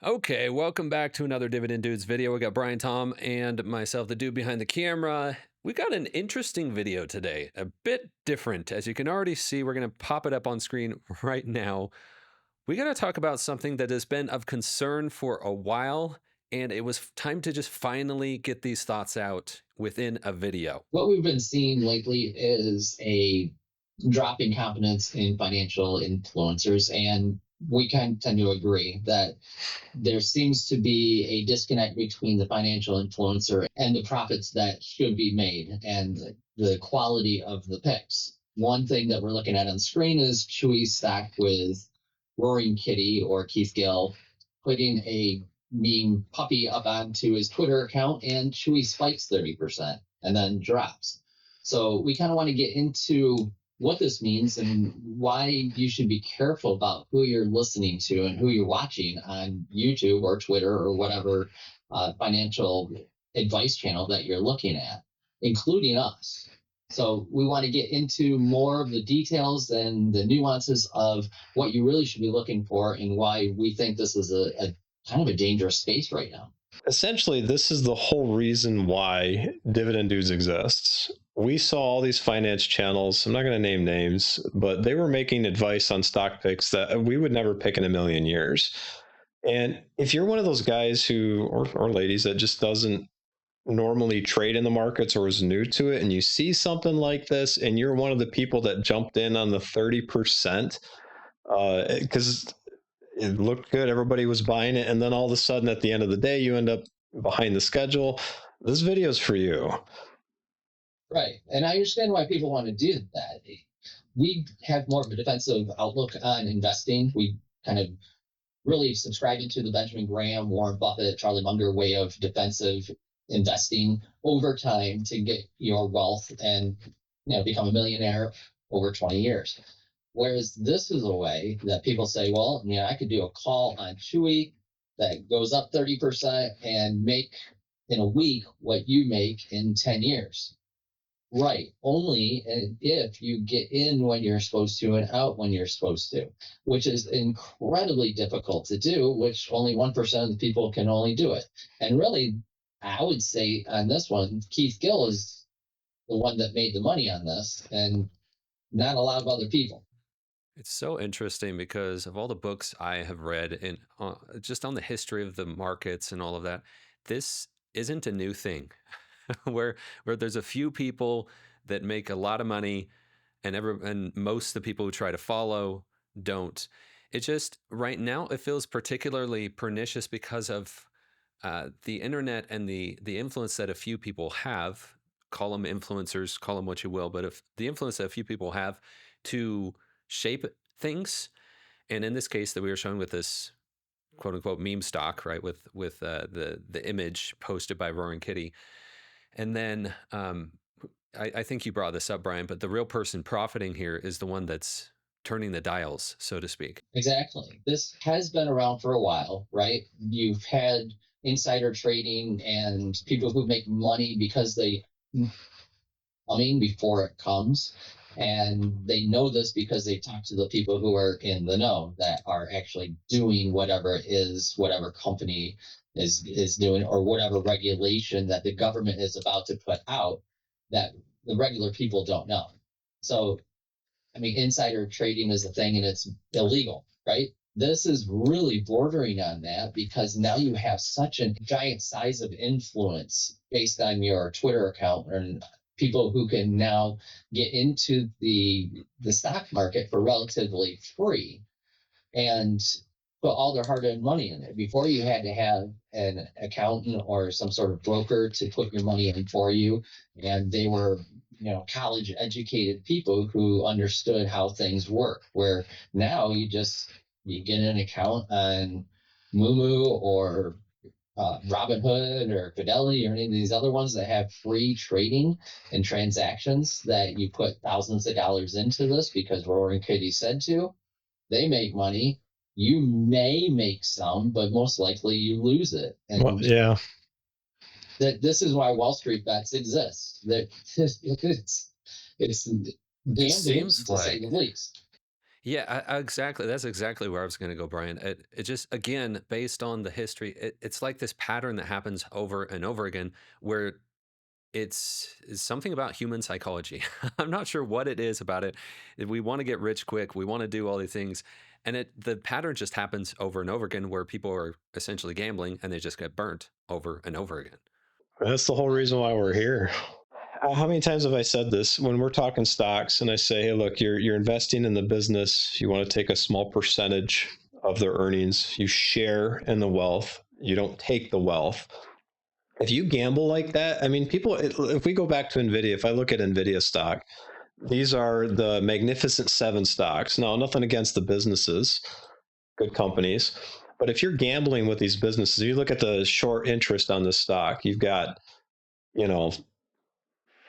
Okay, welcome back to another Dividend Dudes video. We got Brian, Tom, and myself, the dude behind the camera. We got an interesting video today, a bit different. As you can already see, we're going to pop it up on screen right now. We got to talk about something that has been of concern for a while, and it was time to just finally get these thoughts out within a video. What we've been seeing lately is a drop in confidence in financial influencers. And we kind of tend to agree that there seems to be a disconnect between the financial influencer and the profits that should be made and the quality of the picks. One thing that we're looking at on the screen is Chewy stock with Roaring Kitty or Keith Gill putting a meme puppy up onto his Twitter account, and Chewy spikes 30% and then drops. So we kind of want to get into what this means and why you should be careful about who you're listening to and who you're watching on YouTube or Twitter or whatever financial advice channel that you're looking at, including us. So we want to get into more of the details and the nuances of what you really should be looking for and why we think this is a kind of a dangerous space right now. Essentially, this is the whole reason why Dividend Dudes exists. We saw all these finance channels. I'm not going to name names, but they were making advice on stock picks that we would never pick in a million years. And if you're one of those guys who, or ladies, that just doesn't normally trade in the markets or is new to it, and you see something like this, and you're one of the people that jumped in on the 30%, because it looked good, everybody was buying it, and then all of a sudden at the end of the day you end up behind the schedule. This video is for you. Right. And I understand why people want to do that. We have more of a defensive outlook on investing. We kind of really subscribe into the Benjamin Graham, Warren Buffett, Charlie Munger way of defensive investing over time to get your wealth and become a millionaire over 20 years. Whereas this is a way that people say, well, I could do a call on Chewy that goes up 30% and make in a week what you make in 10 years. Right. Only if you get in when you're supposed to and out when you're supposed to, which is incredibly difficult to do, which only 1% of the people can only do it. And really, I would say on this one, Keith Gill is the one that made the money on this and not a lot of other people. It's so interesting because of all the books I have read and just on the history of the markets and all of that, this isn't a new thing. where there's a few people that make a lot of money, and most of the people who try to follow don't. It just right now it feels particularly pernicious because of the internet and the influence that a few people have. Call them influencers, call them what you will, but if the influence that a few people have to shape things, and in this case that we were showing with this quote unquote meme stock, right, with the image posted by Roaring Kitty, and then I think you brought this up, Brian, but the real person profiting here is the one that's turning the dials, so to speak. Exactly. This has been around for a while, right? You've had insider trading and people who make money because they coming before it comes. And they know this because they talk to the people who are in the know that are actually doing whatever it is, whatever company is doing, or whatever regulation that the government is about to put out that the regular people don't know. So, I mean, insider trading is a thing and it's illegal, right? This is really bordering on that because now you have such a giant size of influence based on your Twitter account and people who can now get into the stock market for relatively free and put all their hard-earned money in it. Before you had to have an accountant or some sort of broker to put your money in for you, and they were college educated people who understood how things work. Where now you get an account on Moomoo or Robinhood or Fidelity or any of these other ones that have free trading and transactions that you put thousands of dollars into this because Roaring Kitty said to. They make money. You may make some, but most likely you lose it. And Well, yeah. that this is why Wall Street bets exist. That it's It gambling seems to say like the least. Yeah, exactly. That's exactly where I was going to go, Brian. It just, again, based on the history, it's like this pattern that happens over and over again where it's something about human psychology. I'm not sure what it is about it. We want to get rich quick. We want to do all these things. And the pattern just happens over and over again where people are essentially gambling and they just get burnt over and over again. That's the whole reason why we're here. How many times have I said this when we're talking stocks and I say, hey, look, you're investing in the business. You want to take a small percentage of their earnings. You share in the wealth. You don't take the wealth. If you gamble like that, I mean, people, if we go back to NVIDIA, if I look at NVIDIA stock, these are the Magnificent Seven stocks. Now, nothing against the businesses, good companies. But if you're gambling with these businesses, you look at the short interest on this stock, you've got, you know,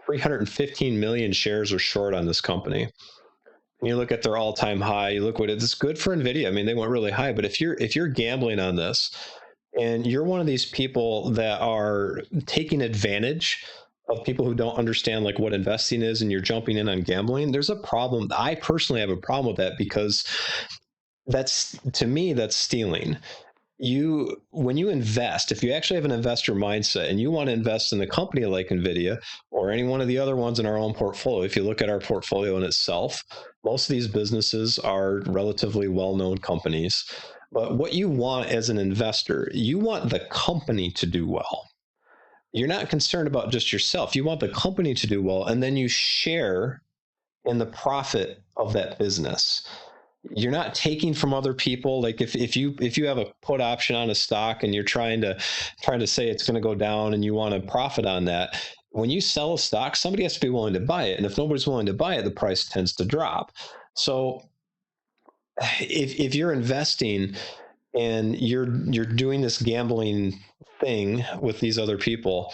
315 million shares are short on this company. You look at their all-time high, you look what it's good for Nvidia. I mean, they went really high, but if you're gambling on this and you're one of these people that are taking advantage of people who don't understand like what investing is and you're jumping in on gambling, there's a problem. I personally have a problem with that because that's, to me, that's stealing. You, when you invest, if you actually have an investor mindset and you want to invest in a company like Nvidia or any one of the other ones in our own portfolio, if you look at our portfolio in itself, most of these businesses are relatively well-known companies. But what you want as an investor, you want the company to do well. You're not concerned about just yourself. You want the company to do well, and then you share in the profit of that business. You're not taking from other people. Like if you have a put option on a stock and you're trying to say it's going to go down and you want to profit on that, when you sell a stock, somebody has to be willing to buy it, and if nobody's willing to buy it, the price tends to drop. So if you're investing and you're doing this gambling thing with these other people,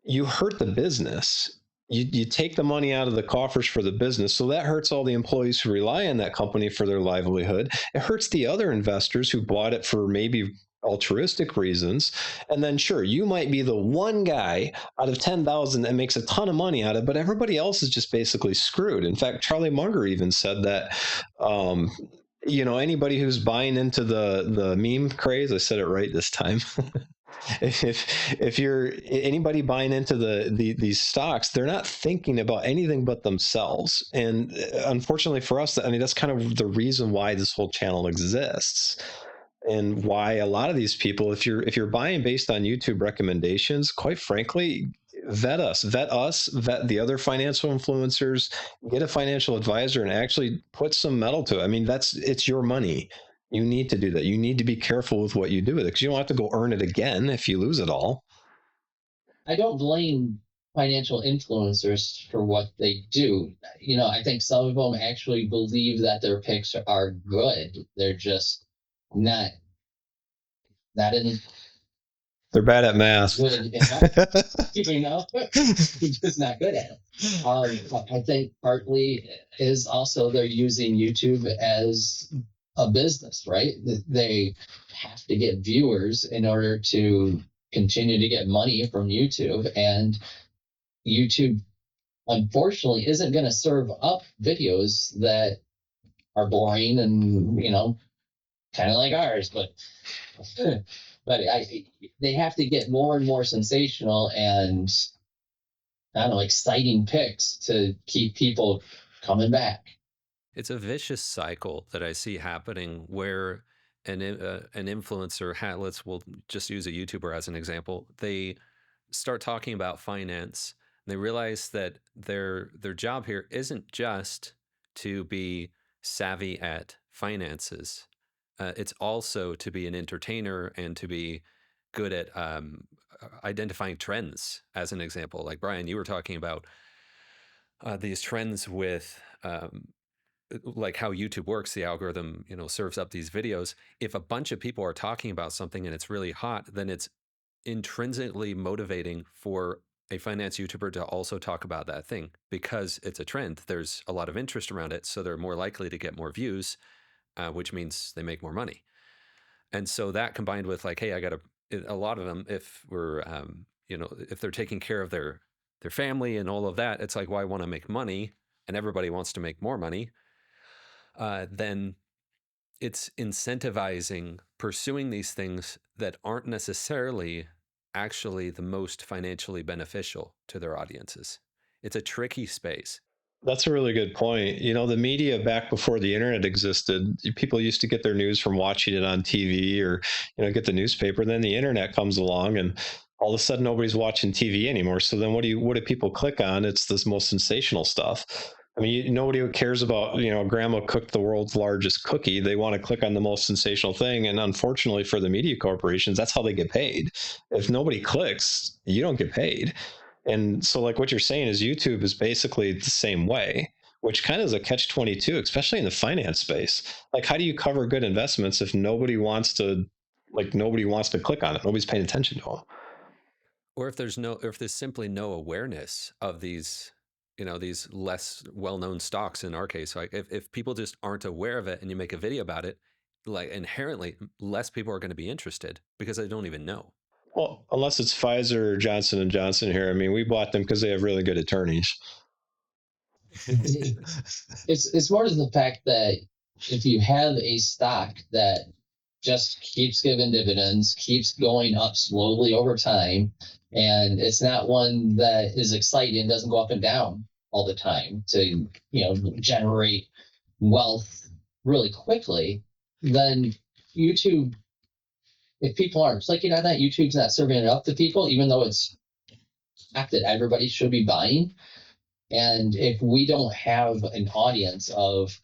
you hurt the business. You take the money out of the coffers for the business. So that hurts all the employees who rely on that company for their livelihood. It hurts the other investors who bought it for maybe altruistic reasons. And then, sure, you might be the one guy out of 10,000 that makes a ton of money out of it, but everybody else is just basically screwed. In fact, Charlie Munger even said that. Anybody who's buying into the meme craze, I said it right this time. if you're anybody buying into these stocks, they're not thinking about anything but themselves. And unfortunately for us, I mean, that's kind of the reason why this whole channel exists, and why a lot of these people, if you're buying based on YouTube recommendations, quite frankly, vet the other financial influencers, get a financial advisor, and actually put some metal to it. I mean, it's your money. You need to do that. You need to be careful with what you do with it, because you don't have to go earn it again if you lose it all. I don't blame financial influencers for what they do. I think some of them actually believe that their picks are good. They're just not not in They're bad at math. good enough. Just not good at it. I think partly is also they're using YouTube as a business, right? They have to get viewers in order to continue to get money from YouTube, and YouTube unfortunately isn't going to serve up videos that are boring and kind of like ours, but they have to get more and more sensational and I don't know, exciting picks to keep people coming back. It's a vicious cycle that I see happening where an influencer, we'll just use a YouTuber as an example. They start talking about finance. And they realize that their job here isn't just to be savvy at finances. It's also to be an entertainer and to be good at identifying trends. As an example, like Brian, you were talking about these trends with like how YouTube works, the algorithm, serves up these videos. If a bunch of people are talking about something and it's really hot, then it's intrinsically motivating for a finance YouTuber to also talk about that thing because it's a trend. There's a lot of interest around it, so they're more likely to get more views, which means they make more money. And so that combined with like, hey, a lot of them, if we're, if they're taking care of their family and all of that, it's like, well, I want to make money, and everybody wants to make more money. then it's incentivizing pursuing these things that aren't necessarily actually the most financially beneficial to their audiences. It's a tricky space. That's a really good point. You know, the media back before the internet existed, people used to get their news from watching it on TV or, get the newspaper. Then the internet comes along and all of a sudden nobody's watching TV anymore. So then what do people click on? It's this most sensational stuff. I mean, nobody cares about, grandma cooked the world's largest cookie. They want to click on the most sensational thing. And unfortunately for the media corporations, that's how they get paid. If nobody clicks, you don't get paid. And so, like what you're saying is YouTube is basically the same way, which kind of is a catch 22, especially in the finance space. Like, how do you cover good investments if nobody wants to click on it? Nobody's paying attention to them. Or if there's simply no awareness of these less well-known stocks in our case, like if people just aren't aware of it and you make a video about it, like inherently less people are going to be interested because they don't even know. Well, unless it's Pfizer or Johnson and Johnson here. I mean, we bought them because they have really good attorneys. It's more to the fact that if you have a stock that just keeps giving dividends, keeps going up slowly over time, and it's not one that is exciting, doesn't go up and down all the time to generate wealth really quickly, then YouTube, if people aren't clicking on that, YouTube's not serving it up to people, even though it's not that everybody should be buying. And if we don't have an audience of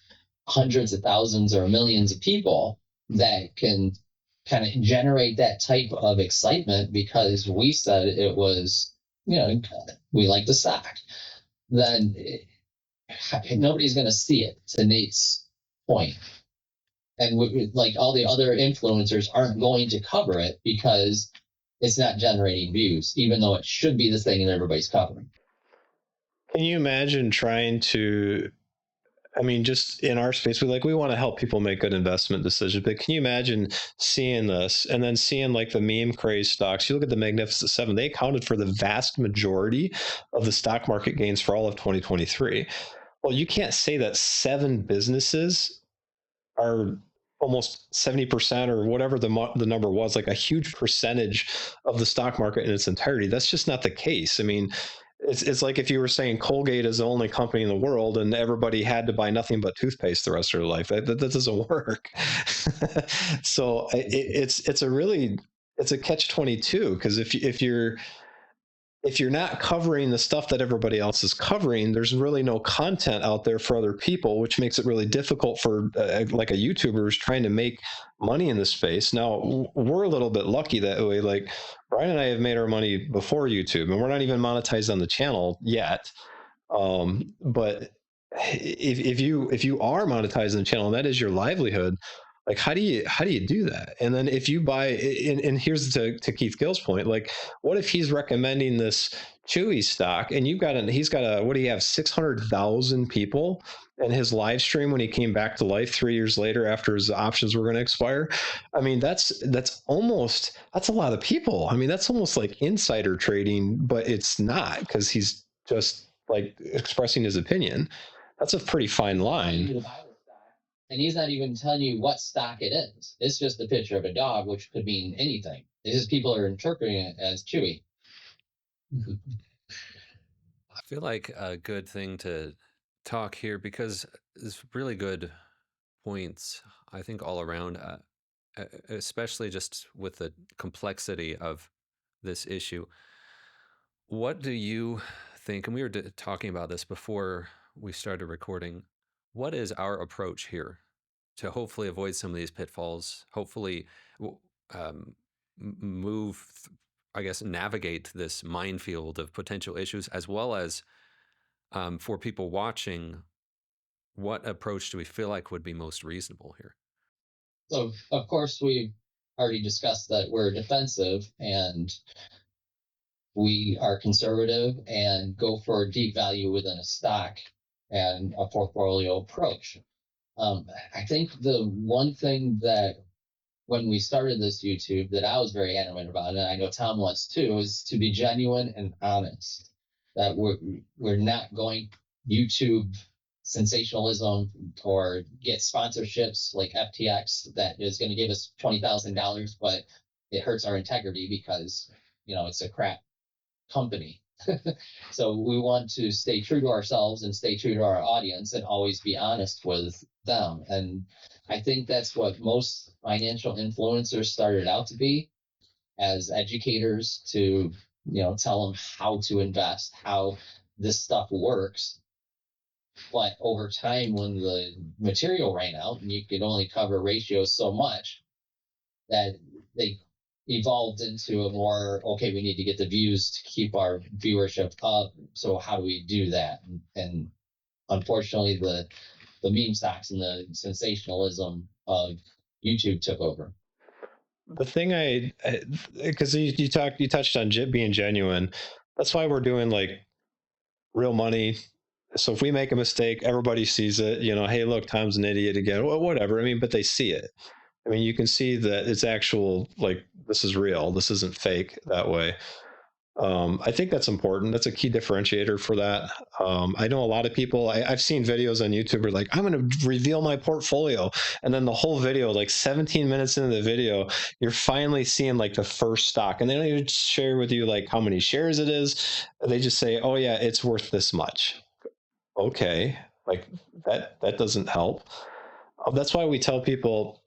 hundreds of thousands or millions of people that can kind of generate that type of excitement because we said it was, we like the stock, then nobody's going to see it, to Nate's point. And like all the other influencers aren't going to cover it because it's not generating views, even though it should be the thing that everybody's covering. Can you imagine trying to, I mean, just in our space, we want to help people make good investment decisions. But can you imagine seeing this and then seeing like the meme craze stocks? You look at the Magnificent Seven; they accounted for the vast majority of the stock market gains for all of 2023. Well, you can't say that 7 businesses are almost 70% or whatever the number was, like a huge percentage of the stock market in its entirety. That's just not the case. I mean, it's like if you were saying Colgate is the only company in the world and everybody had to buy nothing but toothpaste the rest of their life. That doesn't work. So it's a catch 22, because if you're not covering the stuff that everybody else is covering, there's really no content out there for other people, which makes it really difficult for like a YouTuber who's trying to make money in this space. Now, we're a little bit lucky that way. Like Brian and I have made our money before YouTube, and we're not even monetized on the channel yet. But if you are monetizing the channel and that is your livelihood, like how do you do that? And then if you buy, and here's to Keith Gill's point, like what if he's recommending this Chewy stock and he's got a, what do you have, 600,000 people in his live stream when he came back to life 3 years later after his options were going to expire? I mean, that's a lot of people. I mean, that's almost like insider trading, but it's not, because he's just like expressing his opinion. That's a pretty fine line. And he's not even telling you what stock it is. It's just a picture of a dog, which could mean anything. It's just people are interpreting it as Chewy. I feel like a good thing to talk here, because it's really good points, I think, all around, especially just with the complexity of this issue. What do you think? And we were talking about this before we started recording. What is our approach here to hopefully avoid some of these pitfalls? Hopefully, navigate this minefield of potential issues, as well as for people watching, what approach do we feel like would be most reasonable here? So, of course, we've already discussed that we're defensive and we are conservative and go for deep value within a stock and a portfolio approach. I think the one thing that when we started this YouTube that I was very adamant about, and I know Tom was too, is to be genuine and honest. That we're not going YouTube sensationalism or get sponsorships like FTX that is going to give us $20,000, but it hurts our integrity because it's a crap company. So we want to stay true to ourselves and stay true to our audience and always be honest with them. And I think that's what most financial influencers started out to be, as educators, to tell them how to invest, how this stuff works. But over time, when the material ran out and you could only cover ratios so much, that they evolved into a more, okay, we need to get the views to keep our viewership up. So how do we do that? And unfortunately, the meme stocks and the sensationalism of YouTube took over. The thing because you touched on being genuine. That's why we're doing like real money. So if we make a mistake, everybody sees it. Hey, look, Tom's an idiot again. Well, whatever. I mean, but they see it. I mean, you can see that it's actual. Like, this is real. This isn't fake that way. I think that's important. That's a key differentiator for that. I know a lot of people, I've seen videos on YouTube where like, I'm going to reveal my portfolio. And then the whole video, like 17 minutes into the video, you're finally seeing like the first stock. And they don't even share with you like how many shares it is. They just say, oh yeah, it's worth this much. Okay. Like that doesn't help. That's why we tell people,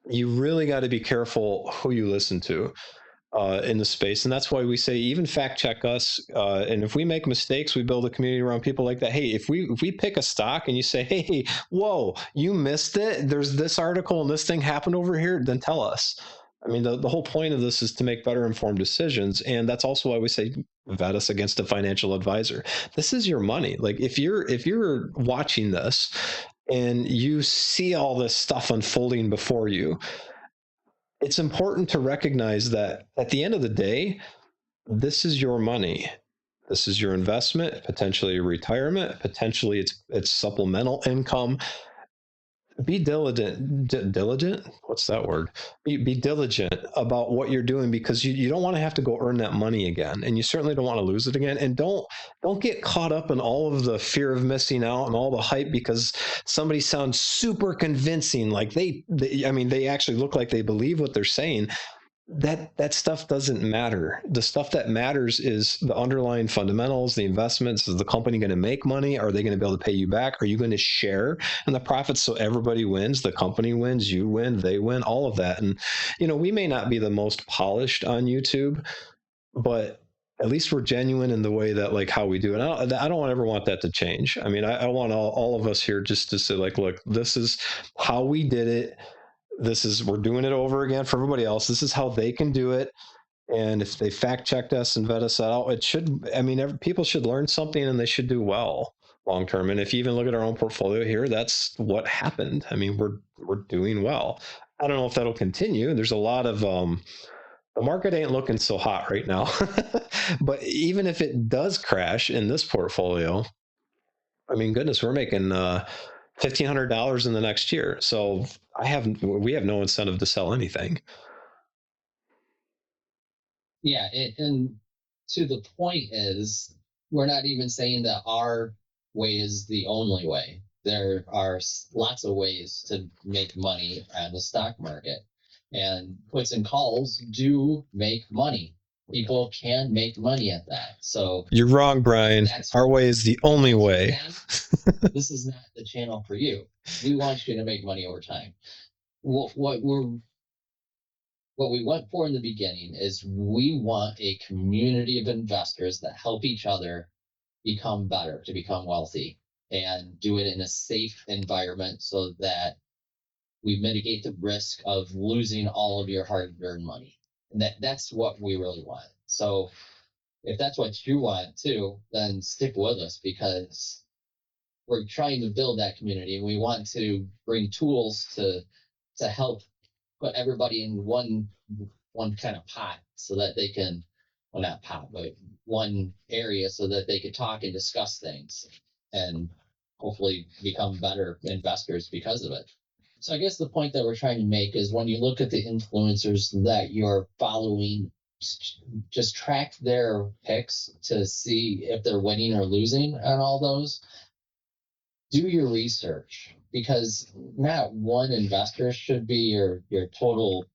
you really got to be careful who you listen to. In the space. And that's why we say, even fact check us. And if we make mistakes, we build a community around people like that. Hey, if we pick a stock and you say, hey, whoa, you missed it, there's this article and this thing happened over here, then tell us. I mean, the whole point of this is to make better informed decisions. And that's also why we say, vet us against a financial advisor. This is your money. Like if you're watching this and you see all this stuff unfolding before you, it's important to recognize that at the end of the day, this is your money. This is your investment, potentially retirement, potentially it's supplemental income. Be diligent. What's that word? Be diligent about what you're doing, because you don't want to have to go earn that money again, and you certainly don't want to lose it again. And don't get caught up in all of the fear of missing out and all the hype because somebody sounds super convincing, like they actually look like they believe what they're saying. That stuff doesn't matter. The stuff that matters is the underlying fundamentals, the investments. Is the company going to make money? Are they going to be able to pay you back? Are you going to share in the profits so everybody wins? The company wins, you win, they win, all of that. And, we may not be the most polished on YouTube, but at least we're genuine in the way that, like, how we do it. I don't ever want that to change. I mean, I want all of us here just to say, like, look, this is how we did it. We're doing it over again for everybody else. This is how they can do it. And if they fact checked us and vet us out, people should learn something and they should do well long term. And if you even look at our own portfolio here, that's what happened. I mean, we're doing well. I don't know if that'll continue. There's a lot of the market ain't looking so hot right now. But even if it does crash in this portfolio, I mean, goodness, we're making $1,500 in the next year. So we have no incentive to sell anything. Yeah, and to the point is, we're not even saying that our way is the only way. There are lots of ways to make money on the stock market, and puts and calls do make money. People can make money at that. So you're wrong, Brian. Our way is the only way. This is not the channel for you. We want you to make money over time. What we went for in the beginning is, we want a community of investors that help each other become better, to become wealthy, and do it in a safe environment so that we mitigate the risk of losing all of your hard-earned money. And that's what we really want. So if that's what you want too, then stick with us, because we're trying to build that community, and we want to bring tools to help put everybody in one kind of pot, so that they can, well, not pot, but one area, so that they could talk and discuss things and hopefully become better investors because of it. So I guess the point that we're trying to make is, when you look at the influencers that you're following, just track their picks to see if they're winning or losing on all those. do your research, because not one investor should be your total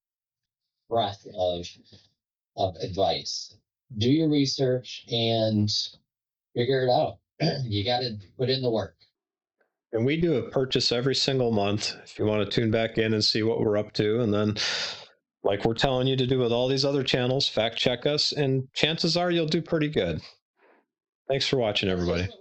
breadth of advice. Do your research and figure it out. You got to put in the work. And we do a purchase every single month if you want to tune back in and see what we're up to. And then, like we're telling you to do with all these other channels, fact check us, and chances are you'll do pretty good. Thanks for watching, everybody.